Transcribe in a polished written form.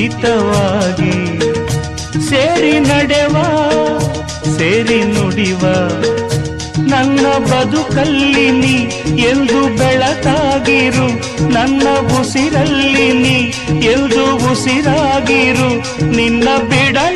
ಹಿತವಾಗಿ ಸೇರಿ ನಡೆವ ಸೇರಿ ನುಡಿವ ನನ್ನ ಬದುಕಲ್ಲಿ ನೀ ಎಂದು ಬೆಳಕಾಗಿರು ನನ್ನ ಉಸಿರಲ್ಲಿ ನೀ ಎಂದು ಉಸಿರಾಗಿರು ನಿನ್ನ ಬಿಡಲ